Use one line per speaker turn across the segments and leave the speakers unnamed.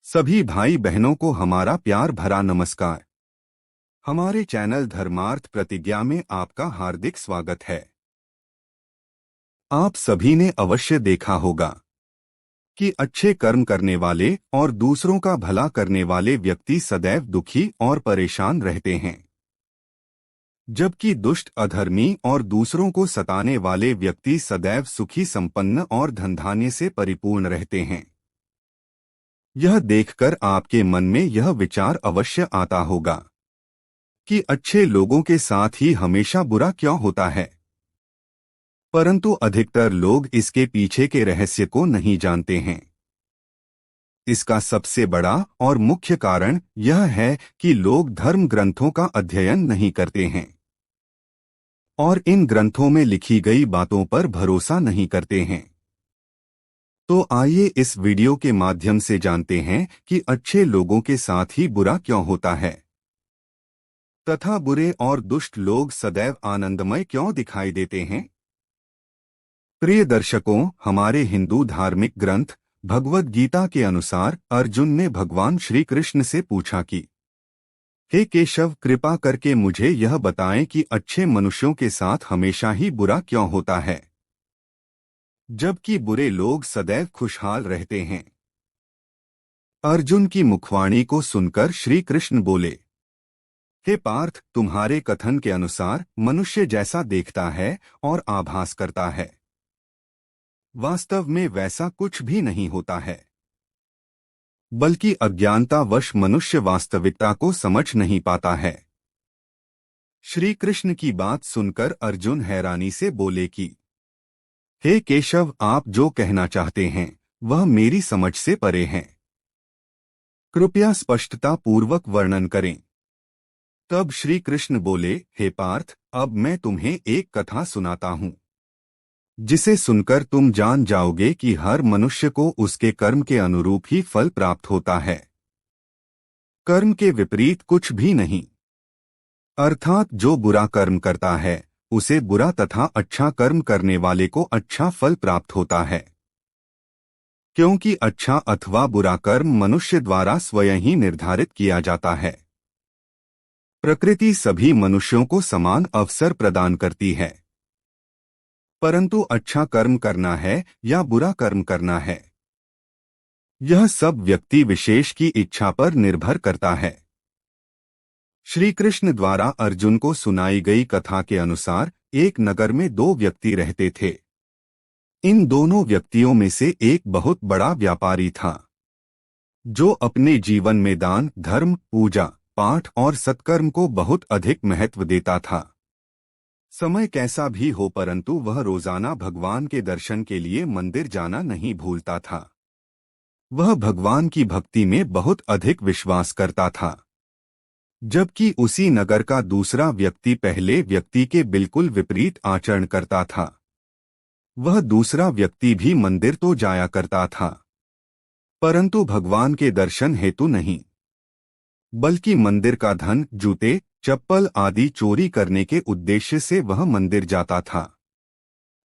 सभी भाई बहनों को हमारा प्यार भरा नमस्कार। हमारे चैनल धर्मार्थ प्रतिज्ञा में आपका हार्दिक स्वागत है। आप सभी ने अवश्य देखा होगा कि अच्छे कर्म करने वाले और दूसरों का भला करने वाले व्यक्ति सदैव दुखी और परेशान रहते हैं, जबकि दुष्ट अधर्मी और दूसरों को सताने वाले व्यक्ति सदैव सुखी संपन्न और धनधान्य से परिपूर्ण रहते हैं। यह देखकर आपके मन में यह विचार अवश्य आता होगा कि अच्छे लोगों के साथ ही हमेशा बुरा क्यों होता है, परंतु अधिकतर लोग इसके पीछे के रहस्य को नहीं जानते हैं। इसका सबसे बड़ा और मुख्य कारण यह है कि लोग धर्म ग्रंथों का अध्ययन नहीं करते हैं और इन ग्रंथों में लिखी गई बातों पर भरोसा नहीं करते हैं। तो आइए इस वीडियो के माध्यम से जानते हैं कि अच्छे लोगों के साथ ही बुरा क्यों होता है तथा बुरे और दुष्ट लोग सदैव आनंदमय क्यों दिखाई देते हैं। प्रिय दर्शकों, हमारे हिंदू धार्मिक ग्रंथ भगवद गीता के अनुसार अर्जुन ने भगवान श्री कृष्ण से पूछा कि हे केशव, कृपा करके मुझे यह बताएं कि अच्छे मनुष्यों के साथ हमेशा ही बुरा क्यों होता है, जबकि बुरे लोग सदैव खुशहाल रहते हैं। अर्जुन की मुखवाणी को सुनकर श्री कृष्ण बोले, हे पार्थ, तुम्हारे कथन के अनुसार मनुष्य जैसा देखता है और आभास करता है, वास्तव में वैसा कुछ भी नहीं होता है, बल्कि अज्ञानतावश मनुष्य वास्तविकता को समझ नहीं पाता है। श्री कृष्ण की बात सुनकर अर्जुन हैरानी से बोले कि हे केशव, आप जो कहना चाहते हैं वह मेरी समझ से परे है। कृपया स्पष्टता पूर्वक वर्णन करें। तब श्री कृष्ण बोले, हे पार्थ, अब मैं तुम्हें एक कथा सुनाता हूँ, जिसे सुनकर तुम जान जाओगे कि हर मनुष्य को उसके कर्म के अनुरूप ही फल प्राप्त होता है, कर्म के विपरीत कुछ भी नहीं। अर्थात जो बुरा कर्म करता है उसे बुरा तथा अच्छा कर्म करने वाले को अच्छा फल प्राप्त होता है, क्योंकि अच्छा अथवा बुरा कर्म मनुष्य द्वारा स्वयं ही निर्धारित किया जाता है। प्रकृति सभी मनुष्यों को समान अवसर प्रदान करती है, परंतु अच्छा कर्म करना है या बुरा कर्म करना है, यह सब व्यक्ति विशेष की इच्छा पर निर्भर करता है। श्री कृष्ण द्वारा अर्जुन को सुनाई गई कथा के अनुसार एक नगर में दो व्यक्ति रहते थे। इन दोनों व्यक्तियों में से एक बहुत बड़ा व्यापारी था, जो अपने जीवन में दान, धर्म, पूजा पाठ और सत्कर्म को बहुत अधिक महत्व देता था। समय कैसा भी हो, परंतु वह रोजाना भगवान के दर्शन के लिए मंदिर जाना नहीं भूलता था। वह भगवान की भक्ति में बहुत अधिक विश्वास करता था, जबकि उसी नगर का दूसरा व्यक्ति पहले व्यक्ति के बिल्कुल विपरीत आचरण करता था। वह दूसरा व्यक्ति भी मंदिर तो जाया करता था, परंतु भगवान के दर्शन हेतु नहीं, बल्कि मंदिर का धन, जूते, चप्पल आदि चोरी करने के उद्देश्य से वह मंदिर जाता था।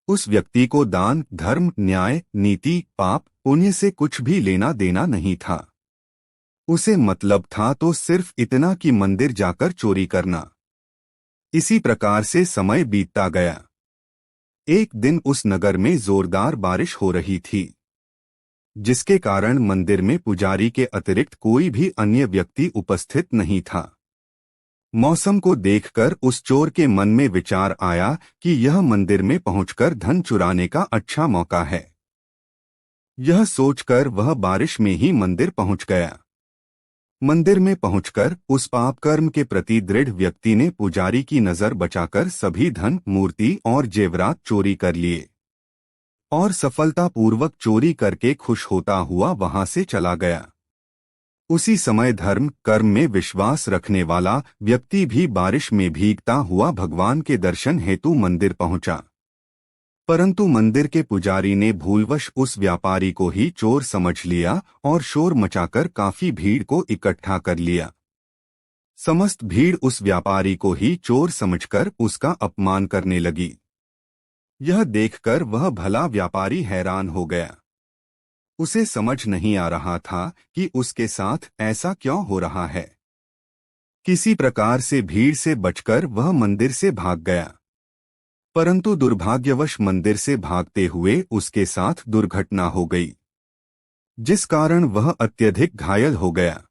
उस व्यक्ति को दान, धर्म, न्याय, नीति, पाप, पुण्य से कुछ भी लेना देना नहीं था। उसे मतलब था तो सिर्फ इतना कि मंदिर जाकर चोरी करना। इसी प्रकार से समय बीतता गया। एक दिन उस नगर में जोरदार बारिश हो रही थी, जिसके कारण मंदिर में पुजारी के अतिरिक्त कोई भी अन्य व्यक्ति उपस्थित नहीं था। मौसम को देखकर उस चोर के मन में विचार आया कि यह मंदिर में पहुंचकर धन चुराने का अच्छा मौका है। यह सोचकर वह बारिश में ही मंदिर पहुंच गया। मंदिर में पहुंचकर उस पाप कर्म के प्रति दृढ़ व्यक्ति ने पुजारी की नजर बचाकर सभी धन, मूर्ति और जेवरात चोरी कर लिए और सफलतापूर्वक चोरी करके खुश होता हुआ वहां से चला गया। उसी समय धर्म कर्म में विश्वास रखने वाला व्यक्ति भी बारिश में भीगता हुआ भगवान के दर्शन हेतु मंदिर पहुंचा, परंतु मंदिर के पुजारी ने भूलवश उस व्यापारी को ही चोर समझ लिया और शोर मचाकर काफी भीड़ को इकट्ठा कर लिया। समस्त भीड़ उस व्यापारी को ही चोर समझकर उसका अपमान करने लगी। यह देखकर वह भला व्यापारी हैरान हो गया। उसे समझ नहीं आ रहा था कि उसके साथ ऐसा क्यों हो रहा है। किसी प्रकार से भीड़ से बचकर वह मंदिर से भाग गया, परंतु दुर्भाग्यवश मंदिर से भागते हुए उसके साथ दुर्घटना हो गई, जिस कारण वह अत्यधिक घायल हो गया।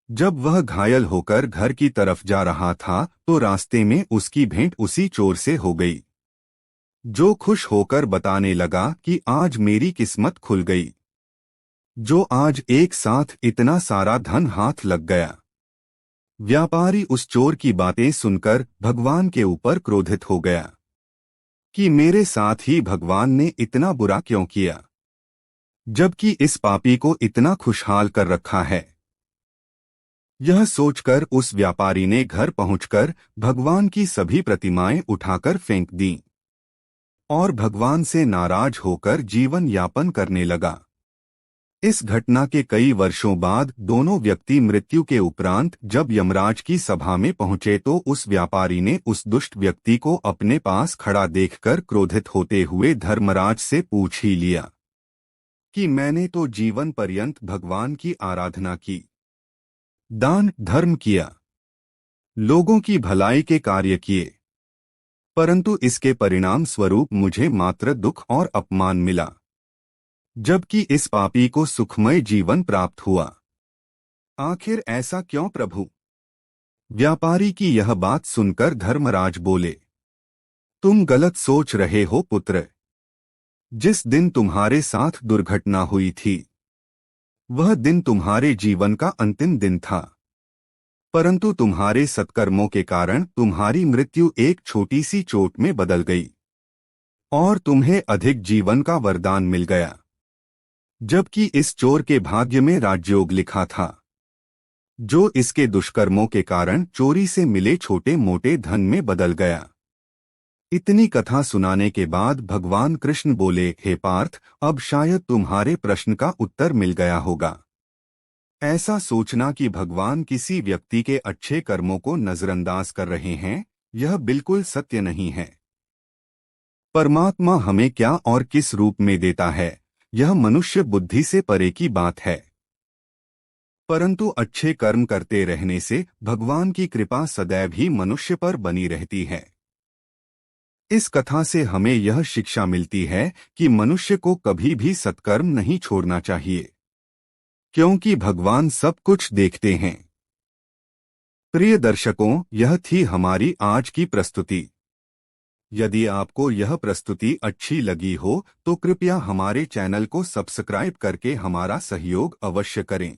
जब वह घायल होकर घर की तरफ जा रहा था तो रास्ते में उसकी भेंट उसी चोर से हो गई, जो खुश होकर बताने लगा कि आज मेरी किस्मत खुल गई, जो आज एक साथ इतना सारा धन हाथ लग गया। व्यापारी उस चोर की बातें सुनकर भगवान के ऊपर क्रोधित हो गया कि मेरे साथ ही भगवान ने इतना बुरा क्यों किया, जबकि इस पापी को इतना खुशहाल कर रखा है। यह सोचकर उस व्यापारी ने घर पहुंचकर भगवान की सभी प्रतिमाएं उठाकर फेंक दीं और भगवान से नाराज होकर जीवन यापन करने लगा। इस घटना के कई वर्षों बाद दोनों व्यक्ति मृत्यु के उपरांत जब यमराज की सभा में पहुंचे तो उस व्यापारी ने उस दुष्ट व्यक्ति को अपने पास खड़ा देखकर क्रोधित होते हुए धर्मराज से पूछ ही लिया कि मैंने तो जीवन पर्यंत भगवान की आराधना की, दान धर्म किया, लोगों की भलाई के कार्य किए, परंतु इसके परिणाम स्वरूप मुझे मात्र दुख और अपमान मिला, जबकि इस पापी को सुखमय जीवन प्राप्त हुआ। आखिर ऐसा क्यों प्रभु? व्यापारी की यह बात सुनकर धर्मराज बोले, तुम गलत सोच रहे हो पुत्र। जिस दिन तुम्हारे साथ दुर्घटना हुई थी वह दिन तुम्हारे जीवन का अंतिम दिन था, परंतु तुम्हारे सत्कर्मों के कारण तुम्हारी मृत्यु एक छोटी सी चोट में बदल गई और तुम्हें अधिक जीवन का वरदान मिल गया, जबकि इस चोर के भाग्य में राजयोग लिखा था, जो इसके दुष्कर्मों के कारण चोरी से मिले छोटे मोटे धन में बदल गया। इतनी कथा सुनाने के बाद भगवान कृष्ण बोले, हे पार्थ, अब शायद तुम्हारे प्रश्न का उत्तर मिल गया होगा। ऐसा सोचना कि भगवान किसी व्यक्ति के अच्छे कर्मों को नजरअंदाज कर रहे हैं, यह बिल्कुल सत्य नहीं है। परमात्मा हमें क्या और किस रूप में देता है, यह मनुष्य बुद्धि से परे की बात है, परंतु अच्छे कर्म करते रहने से भगवान की कृपा सदैव ही मनुष्य पर बनी रहती है। इस कथा से हमें यह शिक्षा मिलती है कि मनुष्य को कभी भी सत्कर्म नहीं छोड़ना चाहिए, क्योंकि भगवान सब कुछ देखते हैं। प्रिय दर्शकों, यह थी हमारी आज की प्रस्तुति। यदि आपको यह प्रस्तुति अच्छी लगी हो तो कृपया हमारे चैनल को सब्सक्राइब करके हमारा सहयोग अवश्य करें।